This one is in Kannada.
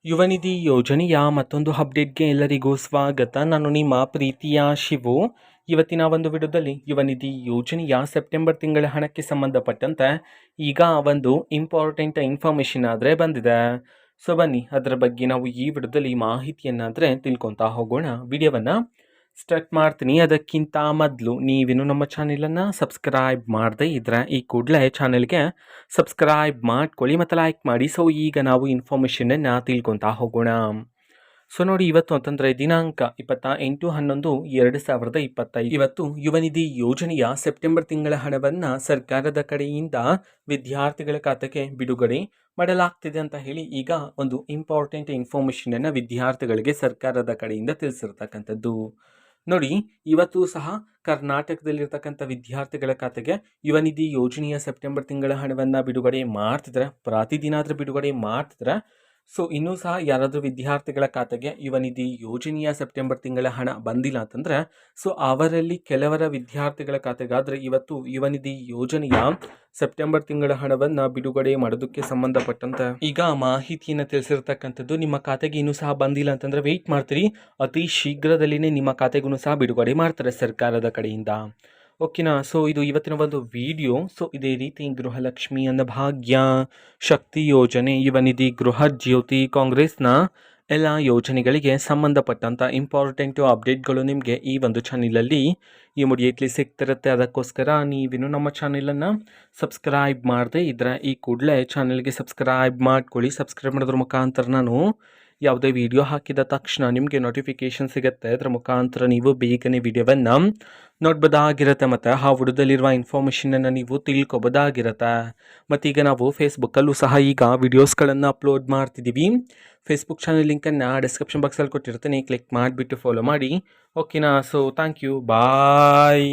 ಯುವ ನಿಧಿ ಯೋಜನೆಯ ಮತ್ತೊಂದು ಅಪ್ಡೇಟ್ಗೆ ಎಲ್ಲರಿಗೂ ಸ್ವಾಗತ. ನಾನು ನಿಮ್ಮ ಪ್ರೀತಿಯ ಶಿವು. ಇವತ್ತಿನ ಒಂದು ವಿಡಿಯೋದಲ್ಲಿ ಯುವ ನಿಧಿ ಯೋಜನೆಯ ಸೆಪ್ಟೆಂಬರ್ ತಿಂಗಳ ಹಣಕ್ಕೆ ಸಂಬಂಧಪಟ್ಟಂತೆ ಈಗ ಒಂದು ಇಂಪಾರ್ಟೆಂಟ್ ಇನ್ಫಾರ್ಮೇಷನ್ ಆದರೆ ಬಂದಿದೆ. ಸೊ ಬನ್ನಿ ಅದರ ಬಗ್ಗೆ ನಾವು ಈ ವಿಡಿಯೋದಲ್ಲಿ ಮಾಹಿತಿಯನ್ನಾದರೆ ತಿಳ್ಕೊತಾ ಹೋಗೋಣ. ವಿಡಿಯೋವನ್ನು ಸ್ಟಾರ್ಟ್ ಮಾಡ್ತೀನಿ. ಅದಕ್ಕಿಂತ ಮೊದಲು ನೀವಿನ್ನು ನಮ್ಮ ಚಾನೆಲನ್ನು ಸಬ್ಸ್ಕ್ರೈಬ್ ಮಾಡದೇ ಇದ್ದರೆ ಈ ಕೂಡಲೇ ಚಾನೆಲ್ಗೆ ಸಬ್ಸ್ಕ್ರೈಬ್ ಮಾಡ್ಕೊಳ್ಳಿ ಮತ್ತು ಲೈಕ್ ಮಾಡಿ. ಸೊ ಈಗ ನಾವು ಇನ್ಫಾರ್ಮೇಷನನ್ನು ತಿಳ್ಕೊತಾ ಹೋಗೋಣ. ಸೊ ನೋಡಿ, ಇವತ್ತು ಅಂತಂದರೆ ದಿನಾಂಕ 28/11/2025 ಇವತ್ತು ಯುವ ನಿಧಿ ಯೋಜನೆಯ ಸೆಪ್ಟೆಂಬರ್ ತಿಂಗಳ ಹಣವನ್ನು ಸರ್ಕಾರದ ಕಡೆಯಿಂದ ವಿದ್ಯಾರ್ಥಿಗಳ ಖಾತೆಗೆ ಬಿಡುಗಡೆ ಮಾಡಲಾಗ್ತಿದೆ ಅಂತ ಹೇಳಿ ಈಗ ಒಂದು ಇಂಪಾರ್ಟೆಂಟ್ ಇನ್ಫಾರ್ಮೇಷನನ್ನು ವಿದ್ಯಾರ್ಥಿಗಳಿಗೆ ಸರ್ಕಾರದ ಕಡೆಯಿಂದ ತಿಳಿಸಿರ್ತಕ್ಕಂಥದ್ದು. ನೋಡಿ, ಇವತ್ತು ಸಹ ಕರ್ನಾಟಕದಲ್ಲಿರ್ತಕ್ಕಂಥ ವಿದ್ಯಾರ್ಥಿಗಳ ಖಾತೆಗೆ ಯುವ ನಿಧಿ ಯೋಜನೆಯ ಸೆಪ್ಟೆಂಬರ್ ತಿಂಗಳ ಹಣವನ್ನು ಬಿಡುಗಡೆ ಮಾಡ್ತಿದ್ರೆ, ಪ್ರತಿದಿನ ಆದರೂ ಬಿಡುಗಡೆ ಮಾಡ್ತಿದ್ರೆ. ಸೊ ಇನ್ನೂ ಸಹ ಯಾರಾದರೂ ವಿದ್ಯಾರ್ಥಿಗಳ ಖಾತೆಗೆ ಯುವ ನಿಧಿ ಯೋಜನೆಯ ಸೆಪ್ಟೆಂಬರ್ ತಿಂಗಳ ಹಣ ಬಂದಿಲ್ಲ ಅಂತಂದರೆ, ಸೊ ಅವರಲ್ಲಿ ಕೆಲವರ ವಿದ್ಯಾರ್ಥಿಗಳ ಖಾತೆಗಾದರೆ ಇವತ್ತು ಯುವ ನಿಧಿ ಯೋಜನೆಯ ಸೆಪ್ಟೆಂಬರ್ ತಿಂಗಳ ಹಣವನ್ನು ಬಿಡುಗಡೆ ಮಾಡೋದಕ್ಕೆ ಸಂಬಂಧಪಟ್ಟಂತೆ ಈಗ ಮಾಹಿತಿಯನ್ನು ತಿಳಿಸಿರ್ತಕ್ಕಂಥದ್ದು. ನಿಮ್ಮ ಖಾತೆಗೆ ಇನ್ನೂ ಸಹ ಬಂದಿಲ್ಲ ಅಂತಂದರೆ ವೆಯ್ಟ್ ಮಾಡ್ತೀರಿ, ಅತಿ ಶೀಘ್ರದಲ್ಲಿನೇ ನಿಮ್ಮ ಖಾತೆಗೂ ಸಹ ಬಿಡುಗಡೆ ಮಾಡ್ತಾರೆ ಸರ್ಕಾರದ ಕಡೆಯಿಂದ. ಓಕೆನಾ. ಸೊ ಇದು ಇವತ್ತಿನ ಒಂದು ವಿಡಿಯೋ. ಸೊ ಇದೇ ರೀತಿ ಗೃಹಲಕ್ಷ್ಮಿ ಅನ್ನಭಾಗ್ಯ, ಶಕ್ತಿ ಯೋಜನೆ, ಯುವ ನಿಧಿ, ಗೃಹ ಜ್ಯೋತಿ, ಕಾಂಗ್ರೆಸ್ನ ಎಲ್ಲ ಯೋಜನೆಗಳಿಗೆ ಸಂಬಂಧಪಟ್ಟಂಥ ಇಂಪಾರ್ಟೆಂಟು ಅಪ್ಡೇಟ್ಗಳು ನಿಮಗೆ ಈ ಒಂದು ಚಾನಲಲ್ಲಿ ಇಮಿಡಿಯೇಟ್ಲಿ ಸಿಗ್ತಿರುತ್ತೆ. ಅದಕ್ಕೋಸ್ಕರ ನೀವಿನ್ನು ನಮ್ಮ ಚಾನಲನ್ನು ಸಬ್ಸ್ಕ್ರೈಬ್ ಮಾಡದೆ ಇದ್ದರೆ ಈ ಕೂಡಲೇ ಚಾನಲ್ಗೆ ಸಬ್ಸ್ಕ್ರೈಬ್ ಮಾಡ್ಕೊಳ್ಳಿ. ಸಬ್ಸ್ಕ್ರೈಬ್ ಮಾಡೋದ್ರ ಮುಖಾಂತರ ನಾನು ಯಾವುದೇ ವಿಡಿಯೋ ಹಾಕಿದ ತಕ್ಷಣ ನಿಮಗೆ ನೋಟಿಫಿಕೇಷನ್ ಸಿಗುತ್ತೆ. ಅದರ ಮುಖಾಂತರ ನೀವು ಬೇಗನೆ ವಿಡಿಯೋವನ್ನು ನೋಡ್ಬೋದಾಗಿರುತ್ತೆ ಮತ್ತು ಆ ವಿಡಿಯೋದಲ್ಲಿರುವ ಇನ್ಫಾರ್ಮೇಷನನ್ನು ನೀವು ತಿಳ್ಕೊಬೋದಾಗಿರುತ್ತೆ. ಮತ್ತೀಗ ನಾವು ಫೇಸ್ಬುಕ್ಕಲ್ಲೂ ಸಹ ಈಗ ವಿಡಿಯೋಸ್ಗಳನ್ನು ಅಪ್ಲೋಡ್ ಮಾಡ್ತಿದ್ದೀವಿ. ಫೇಸ್ಬುಕ್ ಚಾನಲ್ ಲಿಂಕನ್ನು ಡಿಸ್ಕ್ರಿಪ್ಷನ್ ಬಾಕ್ಸಲ್ಲಿ ಕೊಟ್ಟಿರ್ತೀನಿ, ಕ್ಲಿಕ್ ಮಾಡಿಬಿಟ್ಟು ಫಾಲೋ ಮಾಡಿ. ಓಕೆನಾ. So thank you, bye.